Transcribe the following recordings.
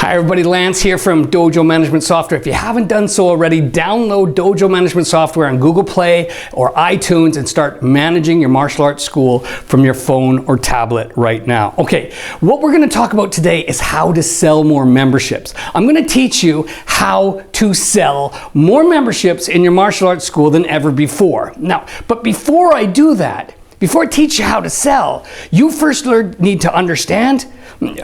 Hi everybody, Lance here from Dojo Management Software. If you haven't done so already, download Dojo Management Software on Google Play or iTunes and start managing your martial arts school from your phone or tablet right now. Okay, what we're going to talk about today is how to sell more memberships. I'm going to teach you how to sell more memberships in your martial arts school than ever before. Now, but before I do that, before I teach you how to sell, you first need to understand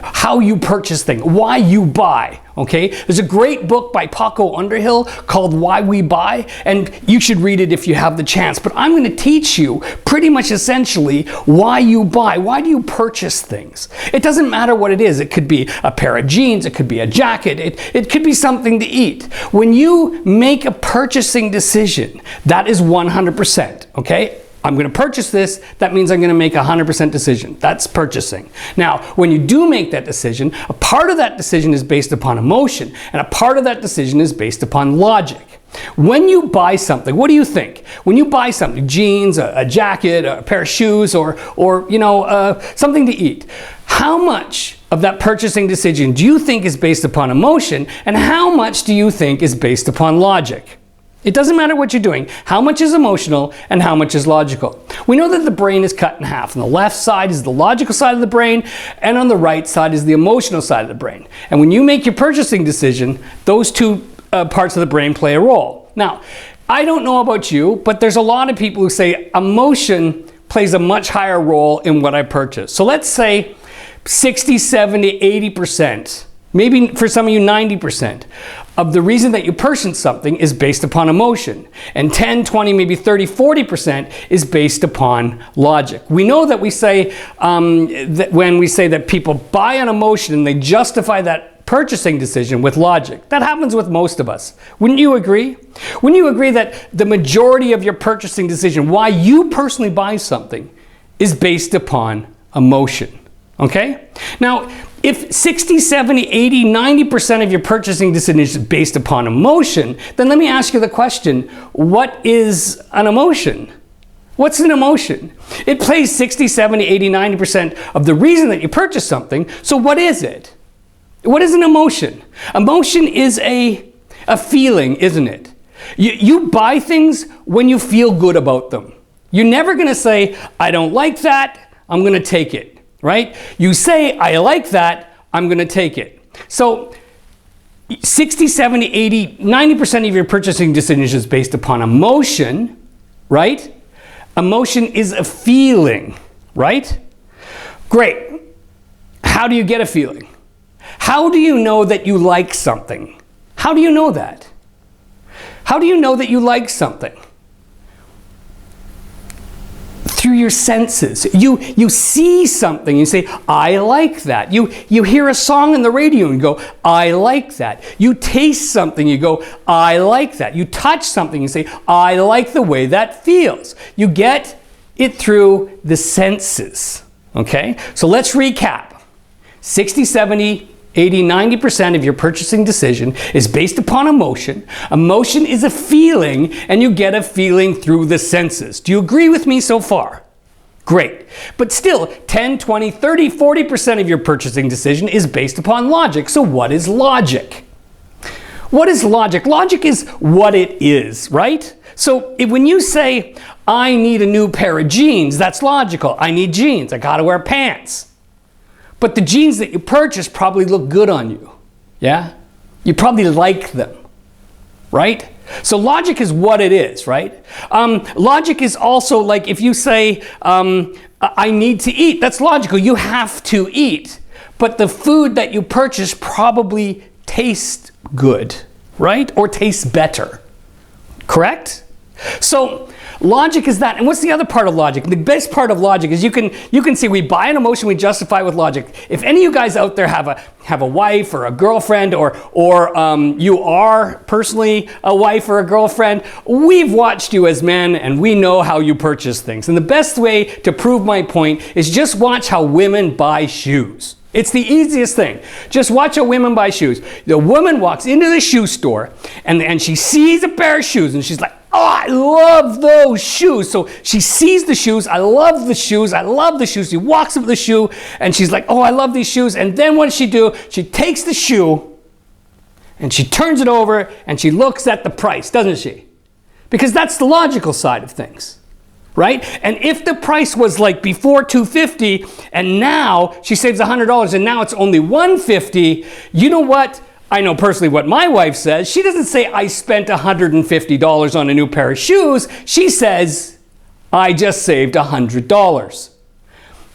how you purchase things, why you buy, okay? There's a great book by Paco Underhill called Why We Buy, and you should read it if you have the chance. But I'm going to teach you pretty much essentially why you buy. Why do you purchase things? It doesn't matter what it is. It could be a pair of jeans, it could be a jacket, it could be something to eat. When you make a purchasing decision, that is 100%, okay? I'm going to purchase this, that means I'm going to make a 100% decision. That's purchasing. Now, when you do make that decision, a part of that decision is based upon emotion, and a part of that decision is based upon logic. When you buy something, what do you think? When you buy something, jeans, a jacket, a pair of shoes, or something to eat, how much of that purchasing decision do you think is based upon emotion, and how much do you think is based upon logic? It doesn't matter what you're doing. How much is emotional and how much is logical? We know that the brain is cut in half. On the left side is the logical side of the brain, and on the right side is the emotional side of the brain. And when you make your purchasing decision, those two parts of the brain play a role. Now, I don't know about you, but there's a lot of people who say emotion plays a much higher role in what I purchase. So let's say 60, 70, 80%. Maybe for some of you 90% of the reason that you purchase something is based upon emotion, and 10, 20, maybe 30, 40% is based upon logic. We know that we say that when we say that people buy on emotion and they justify that purchasing decision with logic. That happens with most of us. Wouldn't you agree? Wouldn't you agree that the majority of your purchasing decision, why you personally buy something, is based upon emotion? Okay? Now, if 60, 70, 80, 90% of your purchasing decision is based upon emotion, then let me ask you the question, what is an emotion? What's an emotion? It plays 60, 70, 80, 90% of the reason that you purchase something, so what is it? What is an emotion? Emotion is a feeling, isn't it? You buy things when you feel good about them. You're never going to say, I don't like that, I'm going to take it. Right? You say, I like that, I'm going to take it. So 60, 70, 80, 90% of your purchasing decisions is based upon emotion, right? Emotion is a feeling, right? Great. How do you get a feeling? How do you know that you like something? How do you know that? How do you know that you like something? Through your senses. You see something, you say, I like that. You hear a song on the radio and you go, I like that. You taste something, you go, I like that. You touch something, you say, I like the way that feels. You get it through the senses. Okay? So let's recap. 60, 70, 80, 90% of your purchasing decision is based upon emotion. Emotion is a feeling, and you get a feeling through the senses. Do you agree with me so far? Great. But still, 10, 20, 30, 40% of your purchasing decision is based upon logic. So what is logic? What is logic? Logic is what it is, right? So when you say, I need a new pair of jeans, that's logical. I need jeans. I gotta wear pants. But the jeans that you purchase probably look good on you, yeah? You probably like them, right? So logic is what it is, right? Logic is also like if you say, I need to eat, that's logical. You have to eat. But the food that you purchase probably tastes good, right? Or tastes better, correct? So logic is that. And what's the other part of logic? The best part of logic is you can see we buy an emotion, we justify with logic. If any of you guys out there have a wife or a girlfriend or you are personally a wife or a girlfriend, we've watched you as men and we know how you purchase things. And the best way to prove my point is just watch how women buy shoes. It's the easiest thing. Just watch how women buy shoes. The woman walks into the shoe store and she sees a pair of shoes and she's like, oh, I love those shoes. So she sees the shoes. I love the shoes. I love the shoes. She walks up with the shoe and she's like, oh, I love these shoes. And then what does she do? She takes the shoe and she turns it over and she looks at the price, doesn't she? Because that's the logical side of things, right? And if the price was like before $250 and now she saves $100 and now it's only $150, you know what? I know personally what my wife says. She doesn't say, I spent $150 on a new pair of shoes. She says, I just saved $100.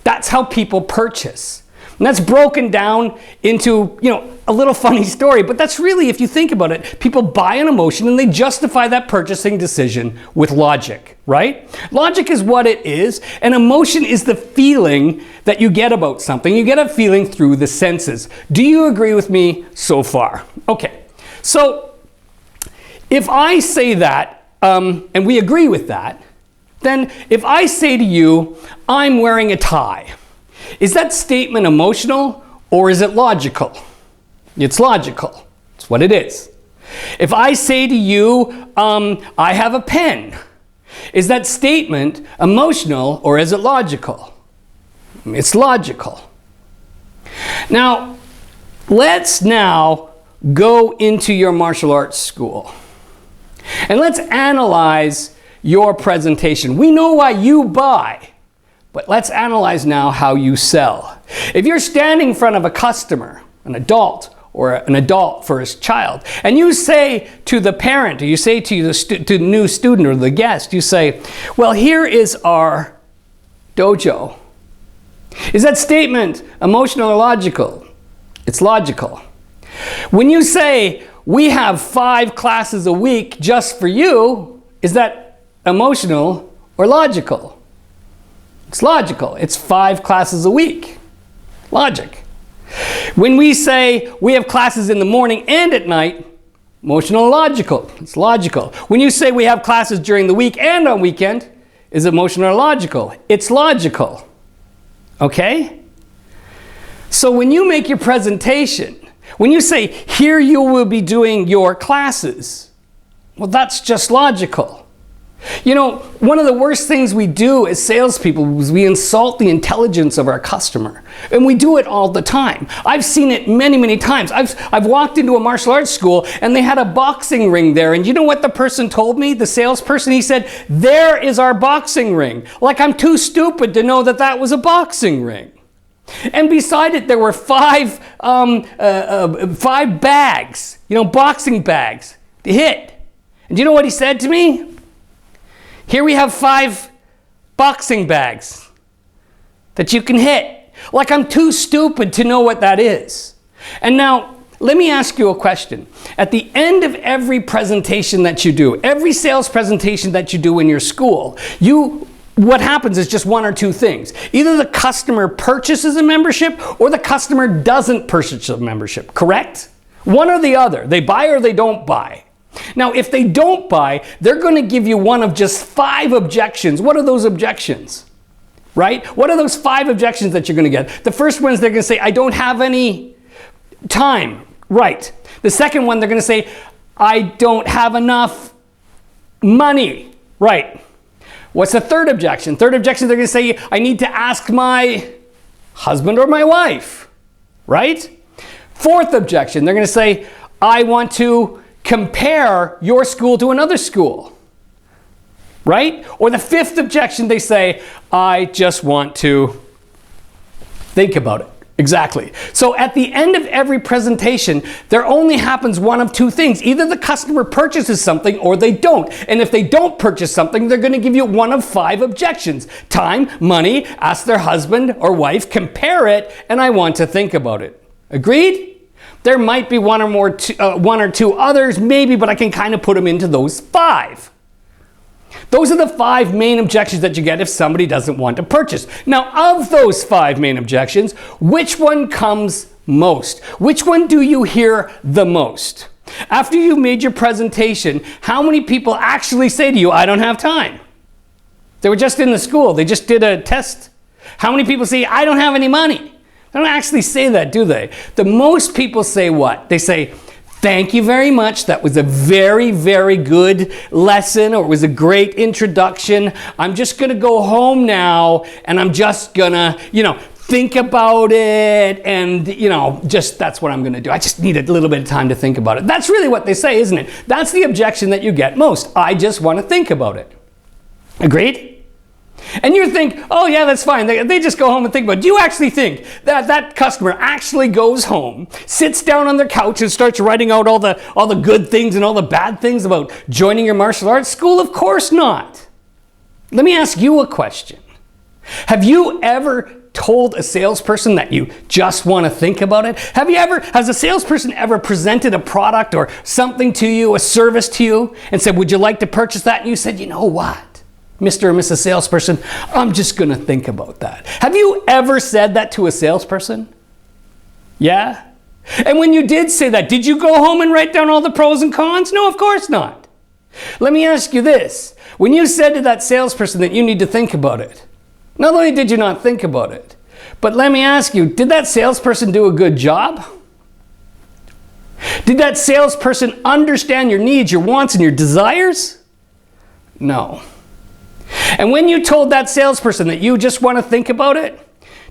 That's how people purchase. And that's broken down into, a little funny story, but that's really, if you think about it, people buy an emotion and they justify that purchasing decision with logic, right? Logic is what it is, and emotion is the feeling that you get about something. You get a feeling through the senses. Do you agree with me so far? Okay, so if I say that, and we agree with that, then if I say to you, I'm wearing a tie, is that statement emotional or is it logical? It's logical. It's what it is. If I say to you, I have a pen, is that statement emotional or is it logical? It's logical. Now, let's now go into your martial arts school and let's analyze your presentation. We know why you buy, but let's analyze now how you sell. If you're standing in front of a customer, an adult, or an adult for his child, and you say to the parent, or you say to the new student or the guest, you say, well, here is our dojo. Is that statement emotional or logical? It's logical. When you say, we have 5 classes a week just for you, is that emotional or logical? It's logical. It's 5 classes a week. Logic. When we say we have classes in the morning and at night, emotional or logical? It's logical. When you say we have classes during the week and on weekend, is it emotional or logical? It's logical. Okay? So when you make your presentation, when you say, here you will be doing your classes, well, that's just logical. One of the worst things we do as salespeople is we insult the intelligence of our customer. And we do it all the time. I've seen it many, many times. I've walked into a martial arts school and they had a boxing ring there. And you know what the person told me, the salesperson? He said, there is our boxing ring. Like I'm too stupid to know that that was a boxing ring. And beside it, there were 5 bags, boxing bags to hit. And you know what he said to me? Here we have 5 boxing bags that you can hit. Like I'm too stupid to know what that is. And now, let me ask you a question. At the end of every presentation that you do, every sales presentation that you do in your school, what happens is just one or two things. Either the customer purchases a membership or the customer doesn't purchase a membership, correct? One or the other. They buy or they don't buy. Now, if they don't buy, they're going to give you one of just 5 objections. What are those objections? Right? What are those 5 objections that you're going to get? The first one is they're going to say, I don't have any time. Right. The second one, they're going to say, I don't have enough money. Right. What's the third objection? Third objection, they're going to say, I need to ask my husband or my wife. Right? Fourth objection, they're going to say, I want to compare your school to another school, right? Or the fifth objection, they say, I just want to think about it. Exactly. So at the end of every presentation, there only happens one of two things. Either the customer purchases something or they don't. And if they don't purchase something, they're going to give you one of 5 objections. Time, money, ask their husband or wife, compare it, and I want to think about it. Agreed? There might be one or two others, maybe, but I can kind of put them into those 5. Those are the 5 main objections that you get if somebody doesn't want to purchase. Now, of those 5 main objections, which one comes most? Which one do you hear the most? After you made your presentation, how many people actually say to you, I don't have time? They were just in the school. They just did a test. How many people say, I don't have any money? They don't actually say that, do they? The most people say what? They say, Thank you very much. That was a very, very good lesson, or it was a great introduction. I'm just going to go home now, and I'm just going to, think about it, and, just that's what I'm going to do. I just need a little bit of time to think about it. That's really what they say, isn't it? That's the objection that you get most. I just want to think about it. Agreed? And you think, oh yeah, that's fine. They just go home and think about it. Do you actually think that that customer actually goes home, sits down on their couch and starts writing out all the good things and all the bad things about joining your martial arts school? Of course not. Let me ask you a question. Have you ever told a salesperson that you just want to think about it? Has a salesperson ever presented a product or something to you, a service to you, and said, would you like to purchase that? And you said, you know what? Mr. or Mrs. Salesperson, I'm just going to think about that. Have you ever said that to a salesperson? Yeah? And when you did say that, did you go home and write down all the pros and cons? No, of course not. Let me ask you this. When you said to that salesperson that you need to think about it, not only did you not think about it, but let me ask you, did that salesperson do a good job? Did that salesperson understand your needs, your wants, and your desires? No. And when you told that salesperson that you just want to think about it,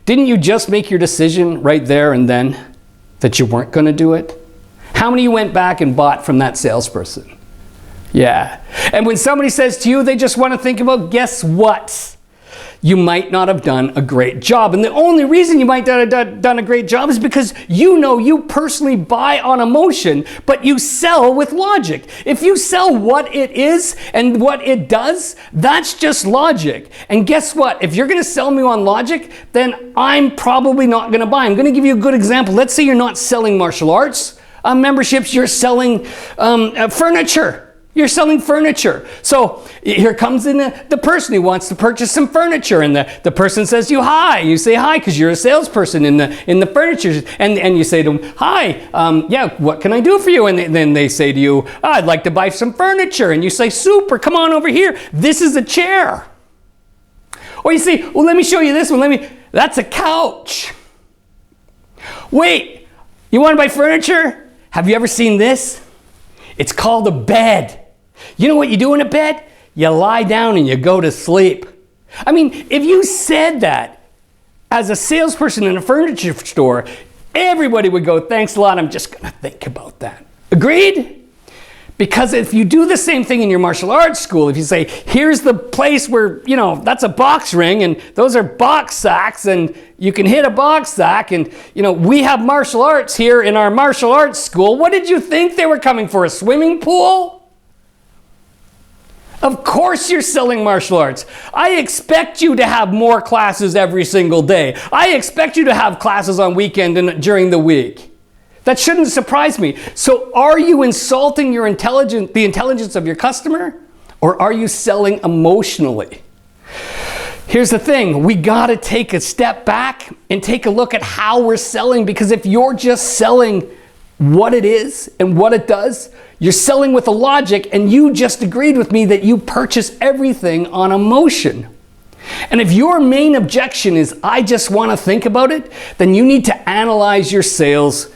didn't you just make your decision right there and then that you weren't going to do it? How many you went back and bought from that salesperson? Yeah. And when somebody says to you they just want to think about, guess what? You might not have done a great job. And the only reason you might not have done a great job is because you personally buy on emotion, but you sell with logic. If you sell what it is and what it does, that's just logic. And guess what? If you're going to sell me on logic, then I'm probably not going to buy. I'm going to give you a good example. Let's say you're not selling martial arts memberships, you're selling furniture. You're selling furniture. So here comes in the person who wants to purchase some furniture, and the person says to you, hi. You say hi because you're a salesperson in the furniture, and you say to them, hi, yeah, what can I do for you? And then they say to you, I'd like to buy some furniture. And you say, super, come on over here. This is a chair. Or you say, well, let me show you this one. That's a couch. Wait, you want to buy furniture? Have you ever seen this? It's called a bed. You know what you do in a bed? You lie down and you go to sleep. I mean, if you said that as a salesperson in a furniture store, everybody would go, thanks a lot, I'm just going to think about that. Agreed? Because if you do the same thing in your martial arts school, if you say, here's the place where, that's a box ring and those are box sacks and you can hit a box sack and, we have martial arts here in our martial arts school. What did you think they were coming for, a swimming pool? Of course you're selling martial arts. I expect you to have more classes every single day. I expect you to have classes on weekend and during the week. That shouldn't surprise me. So are you insulting the intelligence of your customer, or are you selling emotionally? Here's the thing, we gotta take a step back and take a look at how we're selling, because if you're just selling what it is and what it does, you're selling with a logic, and you just agreed with me that you purchase everything on emotion. And if your main objection is, I just wanna think about it, then you need to analyze your sales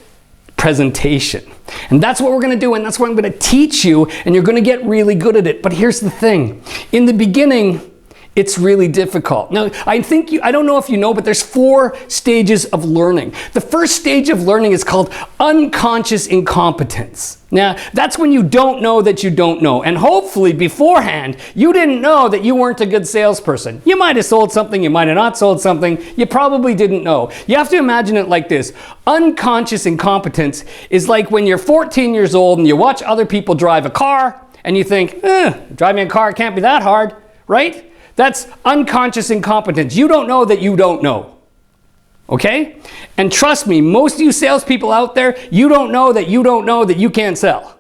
presentation. And that's what we're going to do, and that's what I'm going to teach you, and you're going to get really good at it. But here's the thing. In the beginning, it's really difficult. Now, I don't know if you know, but there's 4 stages of learning. The first stage of learning is called unconscious incompetence. Now, that's when you don't know that you don't know. And hopefully beforehand, you didn't know that you weren't a good salesperson. You might have sold something, you might have not sold something, you probably didn't know. You have to imagine it like this. Unconscious incompetence is like when you're 14 years old and you watch other people drive a car and you think, driving a car can't be that hard, right? That's unconscious incompetence. You don't know that you don't know. Okay? And trust me, most of you salespeople out there, you don't know that you can't sell.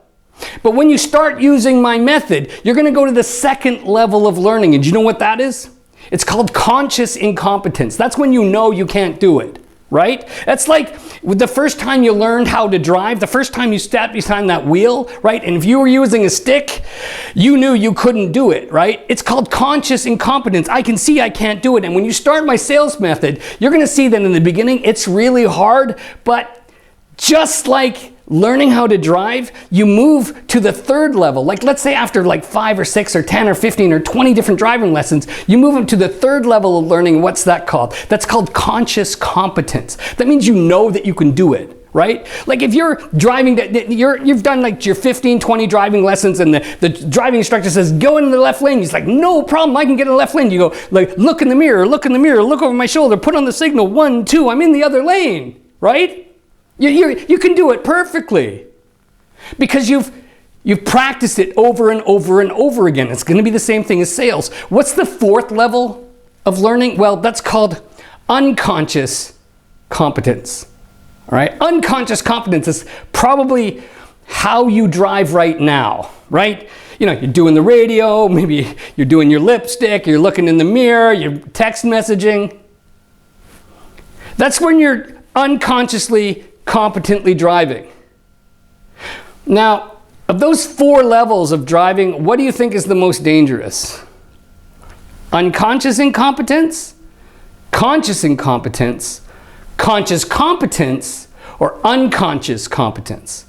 But when you start using my method, you're going to go to the second level of learning. And do you know what that is? It's called conscious incompetence. That's when you know you can't do it. Right? That's like the first time you learned how to drive, the first time you stepped behind that wheel, right? And if you were using a stick, you knew you couldn't do it, right? It's called conscious incompetence. I can see I can't do it. And when you start my sales method, you're going to see that in the beginning, it's really hard, but just like learning how to drive, you move to the third level. Like, let's say after like 5 or 6 or 10 or 15 or 20 different driving lessons, you move up to the third level of learning. What's that called? That's called conscious competence. That means you know that you can do it, right? Like if you're driving, you've done like your 15, 20 driving lessons and the driving instructor says, go in the left lane. He's like, no problem, I can get in the left lane. You go, like, look in the mirror, look over my shoulder, put on the signal, 1, 2, I'm in the other lane, right? You can do it perfectly because you've practiced it over and over and over again. It's going to be the same thing as sales. What's the fourth level of learning? Well, that's called unconscious competence. All right? Unconscious competence is probably how you drive right now, right? You know, you're doing the radio, maybe you're doing your lipstick, you're looking in the mirror, you're text messaging. That's when you're unconsciously competently driving. Now, of those 4 levels of driving, what do you think is the most dangerous? Unconscious incompetence, conscious incompetence, conscious competence, or unconscious competence?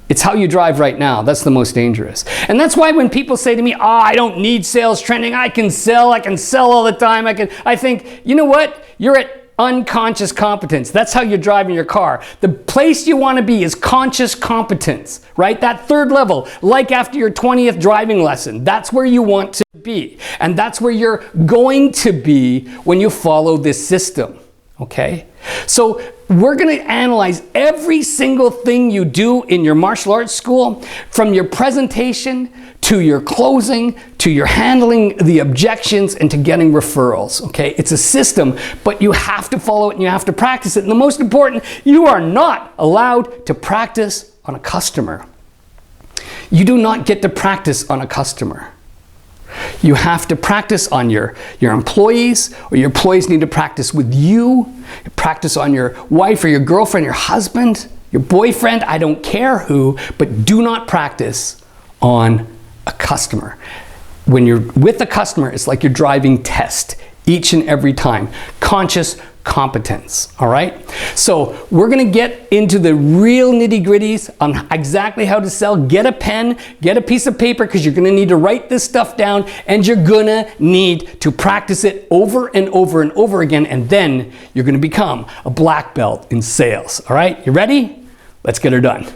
It's how you drive right now. That's the most dangerous. And that's why when people say to me, I don't need sales training, I can sell all the time, I think, you know what? You're at unconscious competence. That's how you're driving your car. The place you want to be is conscious competence, right? That third level, like after your 20th driving lesson, that's where you want to be. And that's where you're going to be when you follow this system, okay? So we're going to analyze every single thing you do in your martial arts school, from your presentation to your closing, to your handling the objections, and to getting referrals, okay? It's a system, but you have to follow it and you have to practice it. And the most important, you are not allowed to practice on a customer. You do not get to practice on a customer. You have to practice on your employees, or your employees need to practice with you. Practice on your wife or your girlfriend, your husband, your boyfriend, I don't care who, but do not practice on a customer. When you're with a customer, it's like you're driving test each and every time. Conscious competence, all right? So we're gonna get into the real nitty-gritties on exactly how to sell. Get a pen, get a piece of paper, because you're gonna need to write this stuff down, and you're gonna need to practice it over and over and over again, and then you're gonna become a black belt in sales, all right? You ready? Let's get her done.